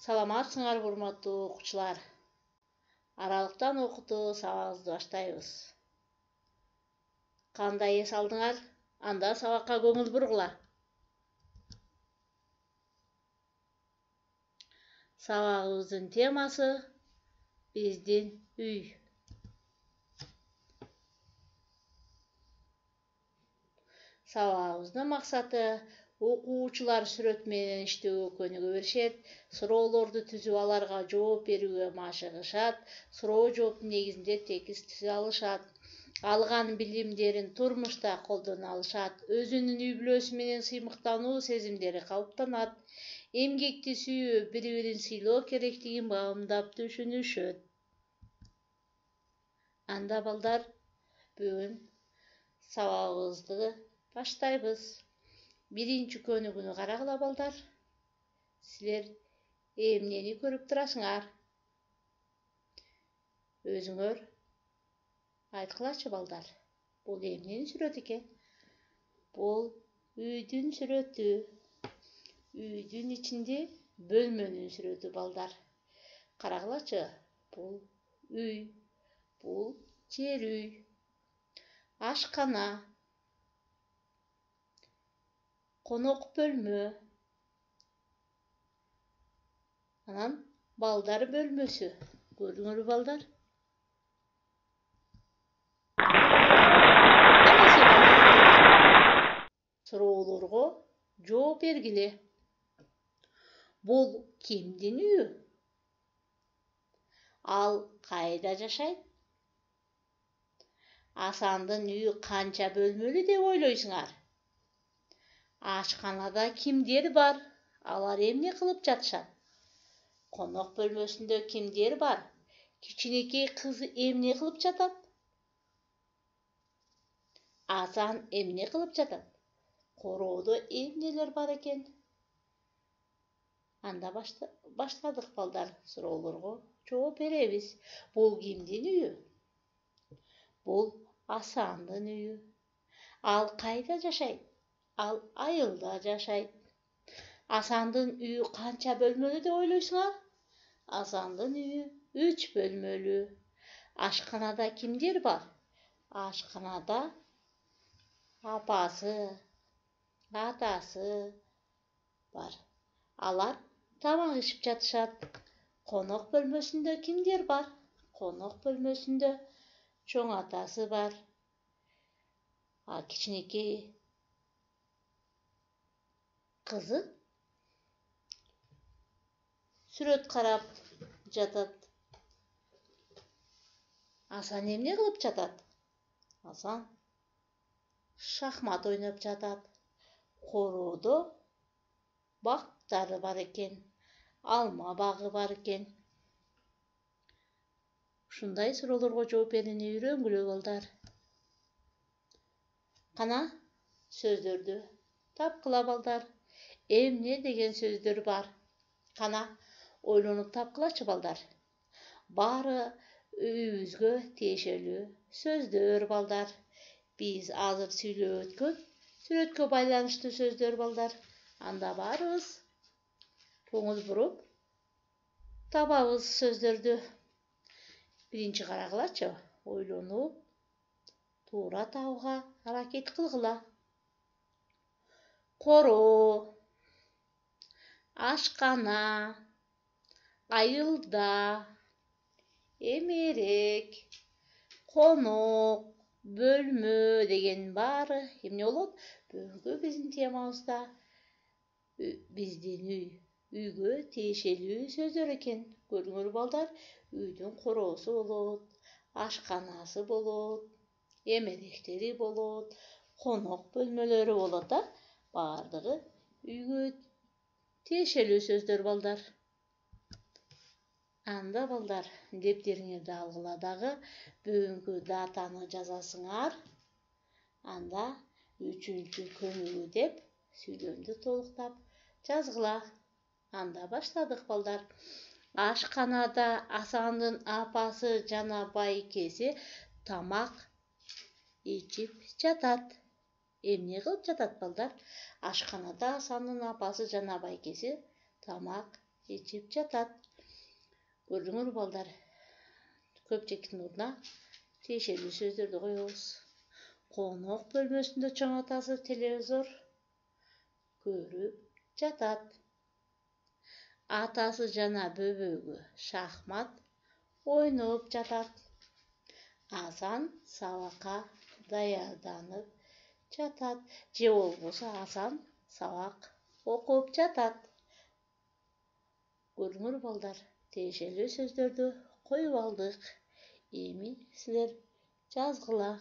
Саламатсыңар, урматтуу окуучулар. Аралыктан окутуу сабагыбызды баштайбыз. Кандай эс алдыңар? Анда сабакка көңүл бургула. Сабагыбыздын темасы биздин үй. Сабагыбыздын максаты окуучулар сүрөт менен иштөөгө көнүгө беришет, суроолорду түзүп аларга жооп берүүгө машыгышат, суроо жооптун негизинде текст түзө алышат, алган билимдерин турмушта колдоно алышат, өзүнүн үй-бүлөсү менен сыймыктануу сезимдери калыптанат, эмгекти сүйүү, бири-бирин сыйлоо керектигин баамдап түшүнүшөт. Анда балдар, бүгүн сабагыбызды баштайбыз. Биринчи көнүгүүнү карагыла балдар. Силер эмнени көрүп турасыңар? Өзүңөр айткылачы балдар. Бул эмненин сүрөтү экен? Бул үйдүн сүрөтү. Үйдүн ичинде бөлмөнүн сүрөтү балдар. Карагылачы, бул үй, бул жер үй. Ашкана, конок бөлмө, анан балдар бөлмөсү. Көрдүңөрбү балдар? Суроолорго жооп бергиле. Бул кимдин үйү? Ал кайда жашайт? Асандын үйү канча бөлмөлүү деп ойлойсуңар? Ашканада кимдер бар? Алар эмне кылып жатышат? Конок бөлмөсүндө кимдер бар? Кичинекей кыз эмне кылып жатат? Асан эмне кылып жатат? Короодо эмнелер бар экен? Анда баштадык балдар, суроолорго жооп беребиз. Бул кимдин үйү? Бул Асандын үйү. Ал кайда жашайт? Ал айылда жашайт. Асандын үйү канча бөлмөлүү деп ойлойсуңар? Асандын үйү 3 бөлмөлүү. Ашканада кимдер бар? Ашканада апасы, атасы бар. Алар тамак ишип жатышат. Конок бөлмөсүндө кимдер бар? Конок бөлмөсүндө чоң атасы бар. Кичинекей кызы сүрөт карап жатат. Асан эмне кылып жатат? Асан шахмат ойноп жатат. Короодо бактары бар экен. Алма багы бар экен. Ушундай суроолорго жооп берүүнү үйрөнгүлө балдар. Кана сөздөрдү тапкыла балдар. Эмне деген сөздөр бар? Кана ойлонуп тапкылачы балдар. Баары үйүбүзгө тиешелүү сөздөр балдар. Биз азыр сүйлөп өткөн сүрөткө байланыштуу сөздөр балдар. Анда баарыбыз көңүл буруп табабыз сөздөрдү. Биринчи карагылачы, ойлонуп туура табууга аракет кылгыла. Короо, ашкана, айылда, эмерек, конок, бөлмө деген баары эмне болот? Бүгүнкү биздин темабызда биздин үй, үйгө тиешелүү сөздөр экен. Көрдүңөрбү балдар? Үйдүн короосу болот, ашканасы болот, эмеректери болот, конок бөлмөлөрү болот да. Баардыгы үйгө тиешелүү сөздөр балдар. Анда балдар, дептериңерди алгыла дагы бүгүнкү датаны жазасыңар. Анда 3-чү көнүгүү деп сүйлөмдү толуктап жазгыла. Анда баштадык балдар. Ашканада Асандын апасы жана байкеси тамак ичип жатат. Эмне кылып жатат балдар? Ашканада Асандын апасы жана байкеси тамак ичип жатат. Көрдүңөр балдар, көпчектин ордуна тиешелүү сөздөрдү коебуз. Конок бөлмөсүндө чоң атасы телевизор көрүп жатат. Атасы жана бөбөгү шахмат ойноп жатат. Асан сабакка даярданып жатат. Же болбосо Асан сабак окуп жатат. Көрдүңөр балдар, тиешелүү сөздөрдү коюп алдык. Эми силер жазгыла.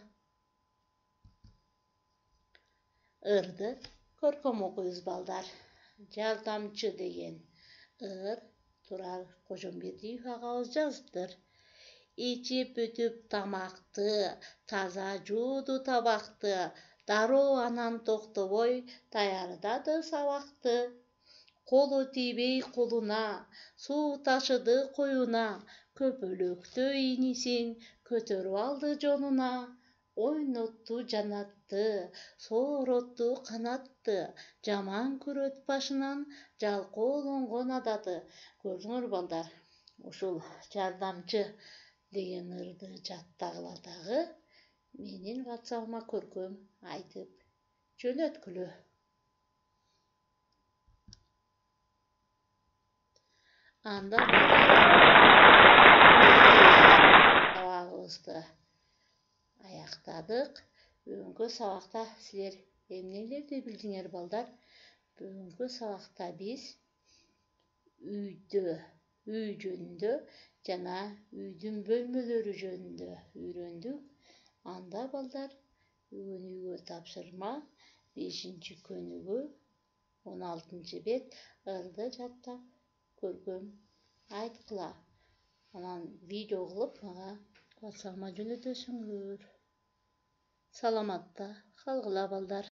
Ырды көркөм окуйбуз балдар. Жардамчы деген ыр Турар Кожомбердиев агабыз жазыптыр. Ичип бүтүп тамакты, таза жууду табакты, дароо анан токтобой даярдады сабакты. Колу тийбей колуна, суу ташыды коюна, көпөлөктө инисин көтөрүп алды жонуна. Ойнотту жанатты, сооротtu канатты, жаман көрөт башынан жалкоолонгон адаты. Көрдүңөр балдар, ушул жардамчы деген ырды жаттагыла дагы менин WhatsApp'ыма көркөм айтып жөнөткүлө. Анда сабагыбызды аяктадык. Бүгүнкү сабакта силер эмнелерди билдиңер балдар? Бүгүнкү сабакта биз үй жөнүндө жана үйдүн бөлмөлөрү жөнүндө үйрөндүк. Анда балдар, бүгүн үйгө тапшырма 5-көнүгү 16-бет ырды жаттап көркөм айткыла. Анан видео кылып мага WhatsApp'ыма жөнөтөсүңөр. Саламатта калгыла балдар.